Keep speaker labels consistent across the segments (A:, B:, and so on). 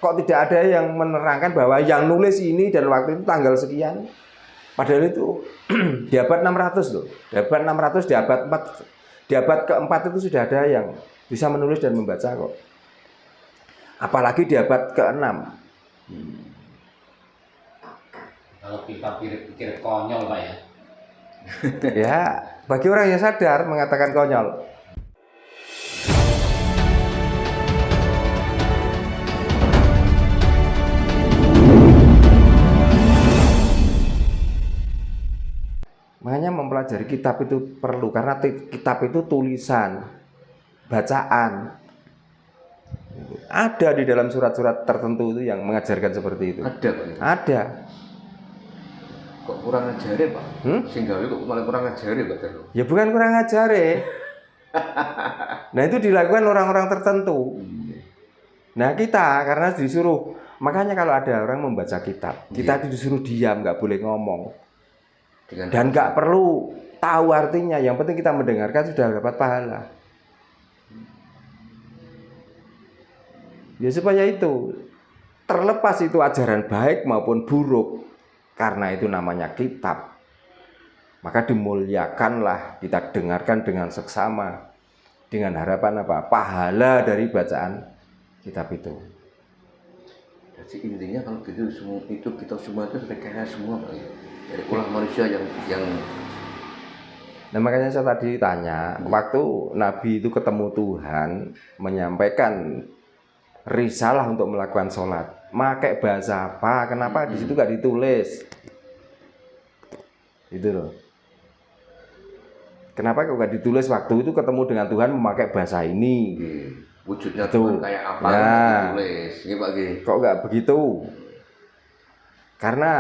A: kok tidak ada yang menerangkan bahwa yang nulis ini dan waktu itu tanggal sekian. Padahal itu di abad 600 loh. Di abad 600, di abad 4, di abad keempat itu sudah ada yang bisa menulis dan membaca kok. Apalagi di abad ke-6.
B: Kalau kita pikir konyol Pak ya.
A: Ya, bagi orang yang sadar mengatakan konyol. Makanya mempelajari kitab itu perlu, karena kitab itu tulisan, bacaan. Ada di dalam surat-surat tertentu itu yang mengajarkan seperti itu.
C: Ada Pak?
A: Ada.
C: Kok kurang ajare Pak? Sehingga kok malah kurang ajare Pak?
A: Ya bukan kurang ajare. Nah itu dilakukan orang-orang tertentu. Nah kita karena disuruh, makanya kalau ada orang membaca kitab, kita disuruh diam, nggak boleh ngomong. Dan nggak perlu tahu artinya, yang penting kita mendengarkan sudah dapat pahala. Ya supaya itu, terlepas itu ajaran baik maupun buruk, karena itu namanya kitab, maka dimuliakanlah, kita dengarkan dengan seksama, dengan harapan apa? Pahala dari bacaan kitab itu.
C: Jadi intinya kalau gitu semua itu kita semua itu rekayasa semua Pak. Dari ulah manusia yang
A: Nah makanya saya tadi tanya, waktu Nabi itu ketemu Tuhan, menyampaikan risalah untuk melakukan sholat, pakai bahasa apa? Kenapa di situ nggak ditulis? Itu loh. Kenapa kok nggak ditulis waktu itu ketemu dengan Tuhan memakai bahasa ini?
C: Wujudnya Tuhan kayak apa?
A: Nah,
C: Ditulis, ini Pak.
A: Kok nggak begitu? Karena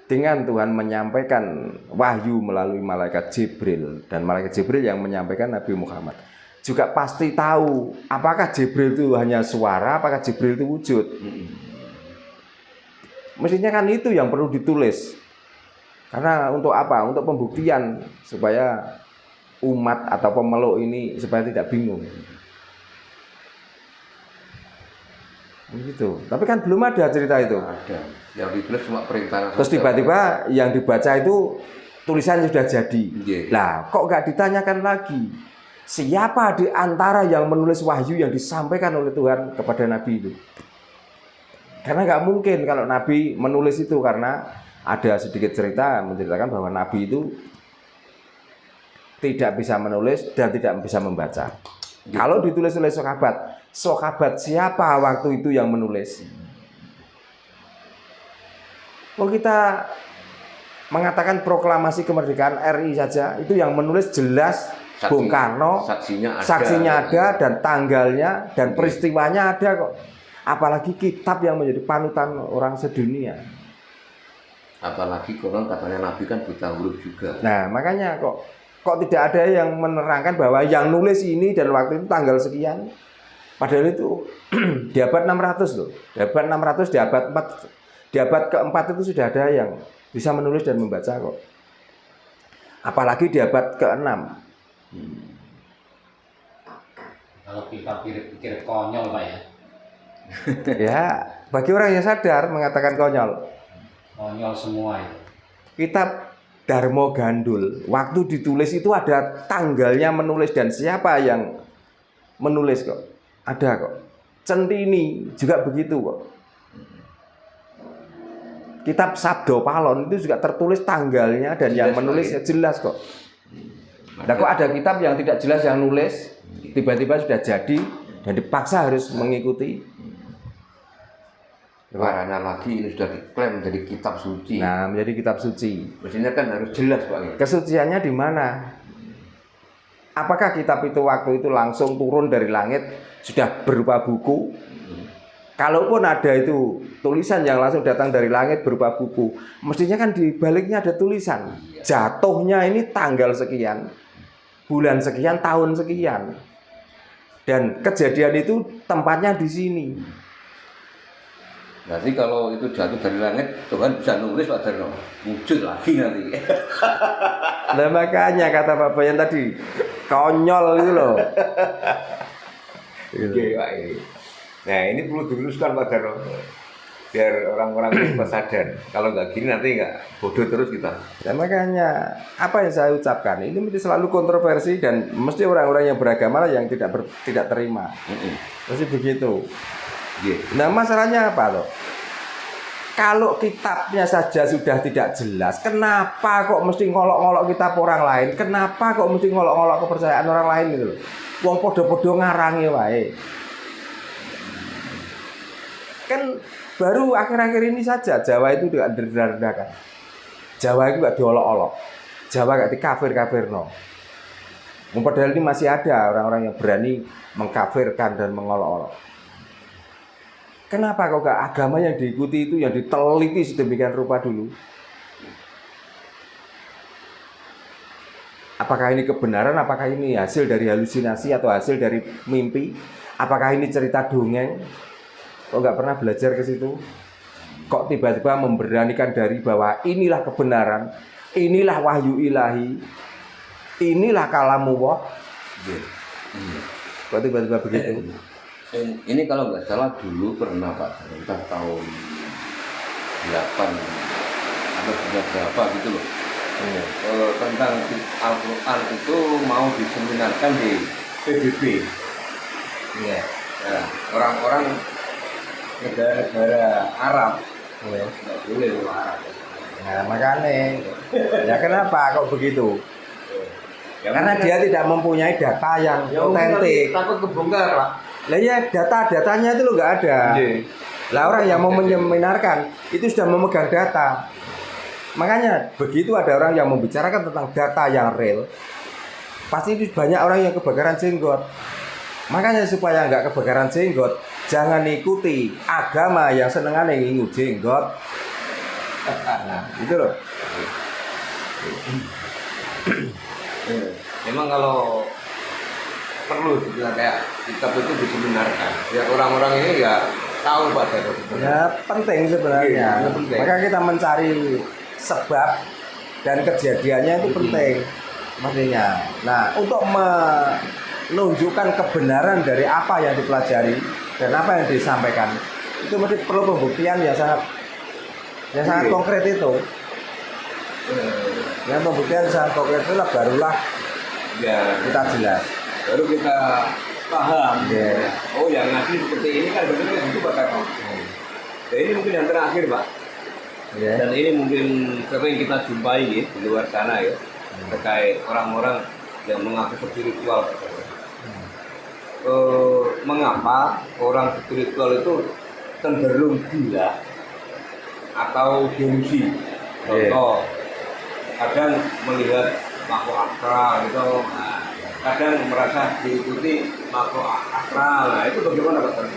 A: dengan Tuhan menyampaikan wahyu melalui malaikat Jibril, dan malaikat Jibril yang menyampaikan Nabi Muhammad juga pasti tahu apakah Jibril itu hanya suara, apakah Jibril itu wujud. Mestinya kan itu yang perlu ditulis. Karena untuk apa? Untuk pembuktian supaya umat atau pemeluk ini supaya tidak bingung. Gitu. Tapi kan belum ada cerita itu.
C: Ada. Yang ditulis cuma perintah.
A: Terus tiba-tiba yang dibaca itu tulisannya sudah jadi. Lah, kok nggak ditanyakan lagi? Siapa di antara yang menulis wahyu yang disampaikan oleh Tuhan kepada Nabi itu? Karena nggak mungkin kalau Nabi menulis itu, karena ada sedikit cerita menceritakan bahwa Nabi itu tidak bisa menulis dan tidak bisa membaca. Kalau ditulis oleh sahabat siapa waktu itu yang menulis? Kalau kita mengatakan proklamasi kemerdekaan RI saja, itu yang menulis jelas Bung Karno, saksinya ada dan tanggalnya dan peristiwanya ada kok. Apalagi kitab yang menjadi panutan orang sedunia.
C: Apalagi konon katanya Nabi kan buta huruf juga.
A: Nah makanya kok tidak ada yang menerangkan bahwa yang nulis ini dan waktu itu tanggal sekian. Padahal itu di abad 600 loh. Di abad 600, di abad 4, di abad keempat itu sudah ada yang bisa menulis dan membaca kok. Apalagi di abad ke-6.
B: Kalau kita pikir konyol Pak ya.
A: Ya, bagi orang yang sadar mengatakan konyol.
B: Konyol semua itu.
A: Kitab Darmo Gandul, waktu ditulis itu ada tanggalnya menulis dan siapa yang menulis kok. Ada kok. Centini juga begitu kok. Kitab Sabdo Palon itu juga tertulis tanggalnya dan jelas, yang menulis ya jelas kok. Nah kok ada kitab yang tidak jelas yang nulis, tiba-tiba sudah jadi dan dipaksa harus mengikuti.
C: Parahnya lagi ini sudah diklaim jadi kitab suci.
A: Nah menjadi kitab suci.
C: Mestinya kan harus jelas Pak.
A: Kesuciannya di mana? Apakah kitab itu waktu itu langsung turun dari langit sudah berupa buku? Kalaupun ada itu tulisan yang langsung datang dari langit berupa buku, mestinya kan di baliknya ada tulisan. Jatuhnya ini tanggal sekian, bulan sekian, tahun sekian. Dan kejadian itu tempatnya di sini.
C: Berarti kalau itu jatuh dari langit, Tuhan bisa nulis Pak Darno, wujud lagi nanti.
A: Nah makanya kata Pak Bayan tadi, konyol itu loh.
C: Oke Pak. Nah ini perlu diluruskan Pak Jarno, biar orang-orang itu sadar. Kalau nggak gini nanti nggak bodoh terus kita.
A: Dan makanya apa yang saya ucapkan ini mesti selalu kontroversi dan mesti orang-orang yang beragama lah yang tidak terima. Mesti begitu. Nah masalahnya apa loh? Kalau kitabnya saja sudah tidak jelas, kenapa kok mesti ngolok-ngolok kitab orang lain? Kenapa kok mesti ngolok-ngolok kepercayaan orang lain gitu loh? Wong podo-podo ngarangi wae. Kan baru akhir-akhir ini saja Jawa itu tidak direndahkan. Jawa itu gak diolok-olok. Jawa gak dikafir-kafir no. Padahal ini masih ada orang-orang yang berani mengkafirkan dan mengolok-olok. Kenapa kok gak agama yang diikuti itu yang diteliti sedemikian rupa dulu? Apakah ini kebenaran? Apakah ini hasil dari halusinasi atau hasil dari mimpi? Apakah ini cerita dongeng? Kok nggak pernah belajar ke situ? Kok tiba-tiba memberanikan dari bahwa inilah kebenaran, inilah wahyu ilahi, inilah kalamullah? Kok tiba-tiba begitu?
C: Ini kalau nggak salah dulu pernah Pak, entah tahun 8 atau berapa gitu loh. Tentang Al-Quran itu mau diseminarkan di PBB.
A: Iya.
C: Nah, orang-orang negara-negara Arab nggak boleh Arab.
A: Nah makanya, ya kenapa kok begitu?
C: Ya,
A: Karena dia tidak mempunyai data yang otentik.
C: Takut kebongkar Pak.
A: Lah ya datanya itu lo nggak ada. Lah orang yang mau menyeminarkan itu sudah memegang data. Makanya begitu ada orang yang membicarakan tentang data yang real, pasti itu banyak orang yang kebakaran jenggot. Makanya supaya nggak kebakaran jenggot, jangan ikuti agama yang senengannya ngingu jenggot. Nah, itu loh.
C: Memang kalau perlu dibilang kayak kitab itu diseminarkan, biar orang-orang ini nggak tahu Pak Jarno.
A: Ya penting sebenarnya.
C: Iya, penting.
A: Maka kita mencari sebab dan kejadiannya itu penting maksudnya. Nah untuk menunjukkan kebenaran dari apa yang dipelajari dan apa yang disampaikan itu mesti perlu pembuktian yang sangat konkret itu. Yang pembuktian sangat konkret itu barulah
C: Ya,
A: kita jelas.
C: baru kita paham.
A: Yeah.
C: Oh yang ngaji seperti ini kan benar itu Pak Jarno. Ya, ini mungkin yang terakhir Pak.
A: Yeah.
C: Dan ini mungkin sering kita jumpai ya, di luar sana ya, terkait orang-orang yang mengaku spiritual. Mengapa orang spiritual itu cenderung gila atau delusi? Contoh, kadang melihat makhluk astral gitu, kadang merasa diikuti makhluk astral. Nah itu bagaimana Pak?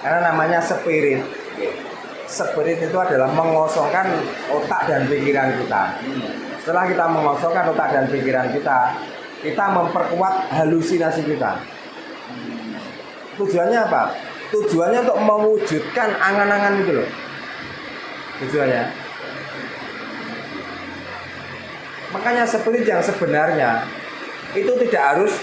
A: Karena namanya spirit. Spirit itu adalah mengosongkan otak dan pikiran kita. Setelah kita mengosongkan otak dan pikiran kita memperkuat halusinasi kita. Tujuannya apa? Tujuannya untuk mewujudkan angan-angan itu loh. Tujuannya. Makanya spirit yang sebenarnya itu tidak harus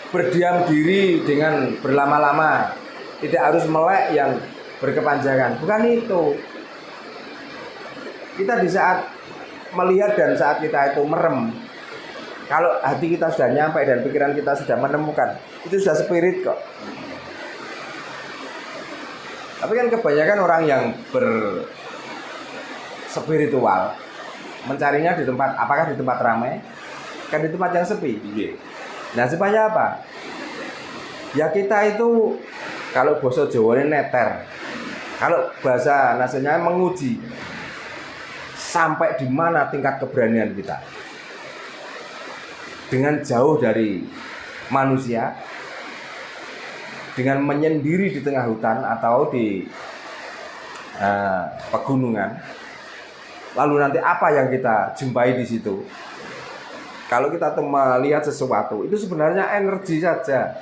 A: berdiam diri dengan berlama-lama, tidak harus melek yang berkepanjangan, bukan itu. Kita di saat melihat dan saat kita itu merem, kalau hati kita sudah nyampe dan pikiran kita sudah menemukan, itu sudah spirit kok. Tapi kan kebanyakan orang yang berspiritual mencarinya di tempat, apakah di tempat ramai, kan di tempat yang sepi. Nah supaya apa? Ya kita itu kalau bahasa Jawa ini neter. Kalau bahasa nasionalnya menguji sampai di mana tingkat keberanian kita dengan jauh dari manusia, dengan menyendiri di tengah hutan atau di pegunungan. Lalu nanti apa yang kita jumpai di situ? Kalau kita tuh melihat sesuatu itu sebenarnya energi saja.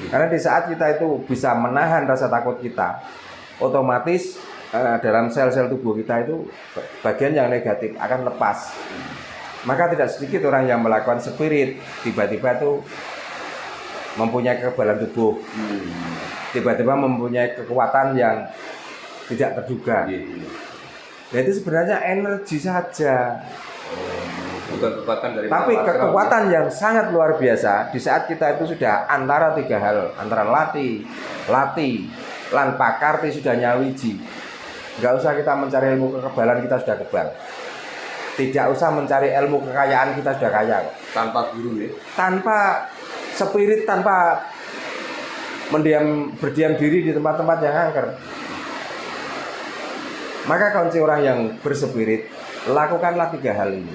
A: Karena di saat kita itu bisa menahan rasa takut kita, otomatis dalam sel-sel tubuh kita itu bagian yang negatif akan lepas. Maka tidak sedikit orang yang melakukan spirit tiba-tiba itu mempunyai kekebalan tubuh, tiba-tiba mempunyai kekuatan yang tidak terduga. Nah, itu sebenarnya energi saja.
C: Bukan kekuatan dari
A: Tapi
C: makhluk
A: kekuatan yang sangat luar biasa di saat kita itu sudah antara tiga hal, antara latih, lan pakarti sudah nyawiji. Nggak usah kita mencari ilmu kekebalan, kita sudah kebal. Tidak usah mencari ilmu kekayaan, kita sudah kaya.
C: tanpa guru ya.
A: Tanpa spirit, tanpa berdiam diri di tempat-tempat yang angker. Maka kunci orang yang berspirit, lakukanlah tiga hal ini.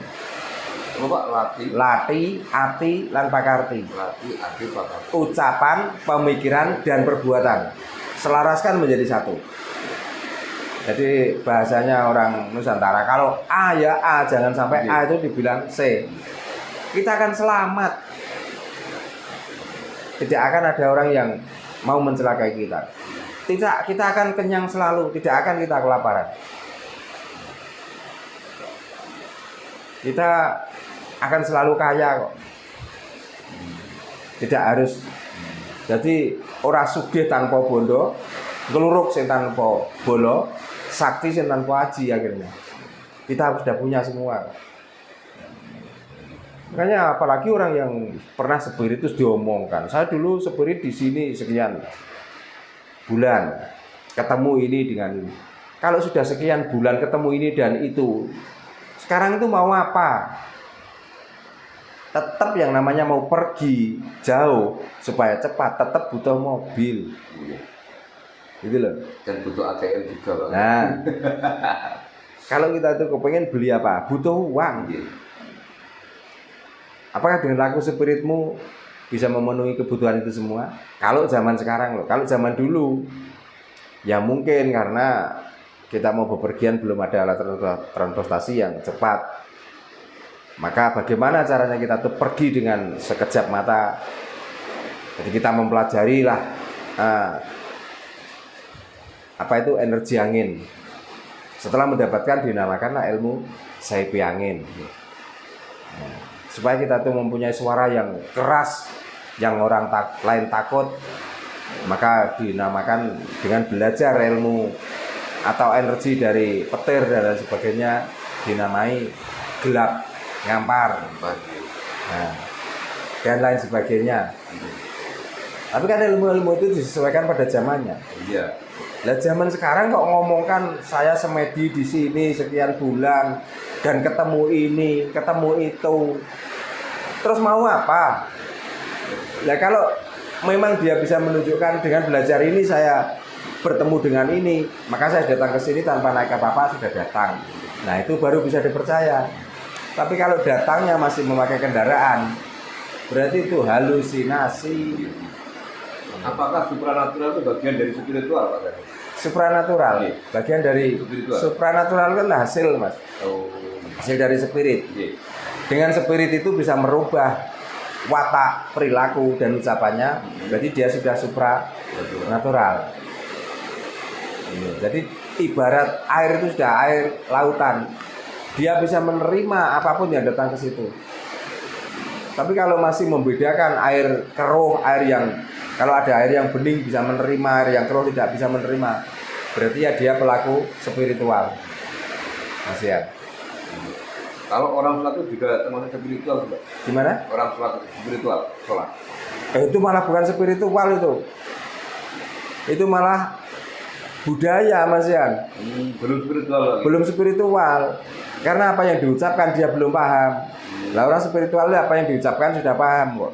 C: Coba
A: Latih, ati, lan pakarti.
C: pakarti.
A: Ucapan, pemikiran, dan perbuatan selaraskan menjadi satu. Jadi bahasanya orang Nusantara, kalau A ya A, jangan sampai A itu dibilang C. Kita akan selamat. Tidak akan ada orang yang mau mencelakai kita. Tidak, kita akan kenyang selalu, tidak akan kita kelaparan. Kita akan selalu kaya kok. Tidak harus. Jadi ora sugih tanpa bondo, ngeluruk sing tanpa bolo, sakti sing tanpa aji akhirnya. Kita sudah punya semua. Makanya apalagi orang yang pernah spiritus diomongkan. Saya dulu spirit di sini sekian bulan, ketemu ini dengan ini. Kalau sudah sekian bulan ketemu ini dan itu, sekarang itu mau apa? Tetap yang namanya mau pergi jauh supaya cepat, tetap butuh mobil. Gitu loh.
C: Dan butuh ATM juga, Pak.
A: Nah, kalau kita tuh kepengen beli apa? Butuh uang. Apakah dengan laku spiritmu bisa memenuhi kebutuhan itu semua? Kalau zaman sekarang loh, kalau zaman dulu ya mungkin karena kita mau bepergian belum ada alat transportasi yang cepat. Maka bagaimana caranya kita tuh pergi dengan sekejap mata? Jadi kita mempelajari lah apa itu energi angin. Setelah mendapatkan dinamakanlah ilmu saipi angin. Supaya kita tuh mempunyai suara yang keras, yang orang lain takut, maka dinamakan dengan belajar ilmu atau energi dari petir dan lain sebagainya dinamai gelap, ngampar, nah, dan lain sebagainya. Tapi kan ilmu-ilmu itu disesuaikan pada zamannya.
C: Iya.
A: Lah zaman sekarang kok ngomongkan saya semedi di sini sekian bulan dan ketemu ini, ketemu itu. Terus mau apa? Lah kalau memang dia bisa menunjukkan dengan belajar ini saya bertemu dengan ini, maka saya datang ke sini tanpa naik apa-apa sudah datang. Nah, itu baru bisa dipercaya. Tapi kalau datangnya masih memakai kendaraan, berarti itu halusinasi.
C: Apakah supranatural itu bagian dari spiritual, Pak?
A: Supranatural, bagian dari
C: Spiritual.
A: supranatural kan hasil, Mas.
C: Oh.
A: Hasil dari spirit.
C: Iya.
A: Dengan spirit itu bisa merubah watak, perilaku dan ucapannya. Berarti dia sudah supranatural. Jadi ibarat air itu sudah air lautan. Dia bisa menerima apapun yang datang ke situ. Tapi kalau masih membedakan air keruh, air yang kalau ada air yang bening bisa menerima, air yang keruh tidak bisa menerima, berarti ya dia pelaku spiritual. Masih ya.
C: Kalau orang sholat itu juga termasuk spiritual, Pak?
A: Gimana?
C: Orang sholat spiritual, sholat.
A: Itu malah bukan spiritual itu. Itu malah budaya, Mas Yan.
C: Belum spiritual lagi.
A: Belum spiritual. Karena apa yang diucapkan dia belum paham. Lah orang spiritual apa yang diucapkan sudah paham kok.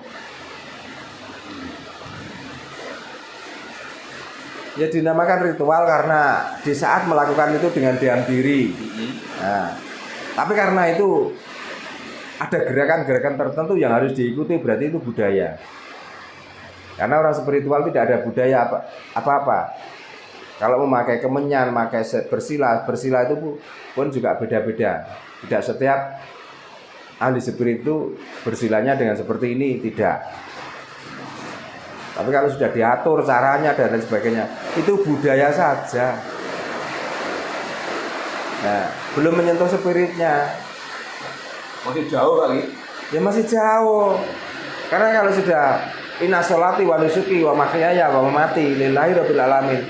A: Ya dinamakan ritual karena di saat melakukan itu dengan diam diri. Nah, tapi karena itu ada gerakan-gerakan tertentu yang harus diikuti, berarti itu budaya. Karena orang spiritual tidak ada budaya apa-apa. Kalau memakai kemenyan, memakai bersila itu pun juga beda-beda. Tidak setiap ahli spirit itu bersilanya dengan seperti ini, tidak. Tapi kalau sudah diatur caranya dan lain sebagainya, itu budaya saja. Nah, belum menyentuh spiritnya.
C: Masih jauh kali.
A: Ya masih jauh. Karena kalau sudah Inna sholati wa nusuki wa mahyaya wa mamati lillahi rabbil alamin.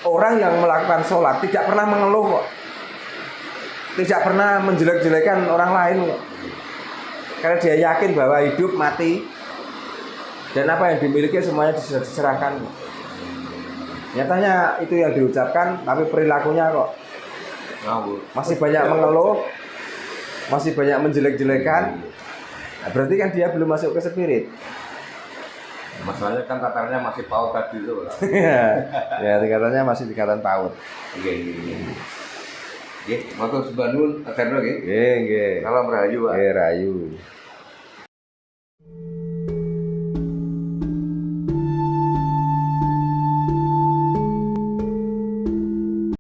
A: Orang yang melakukan sholat tidak pernah mengeluh kok. Tidak pernah menjelek-jelekan orang lain kok. Karena dia yakin bahwa hidup, mati, dan apa yang dimiliki semuanya diserahkan. Nyatanya itu yang diucapkan, tapi perilakunya kok masih banyak mengeluh, masih banyak menjelek-jelekan. Nah, berarti kan dia belum masuk ke spirit.
C: Masalahnya kan tatarannya masih PAUD tadi itu.
A: Ya, tingkatannya masih tingkatan PAUD.
C: Nggih, matur sembah nuwun, Pak Hendro nggih.
A: Nggih.
C: Salam rahayu, Pak.
A: Rayu.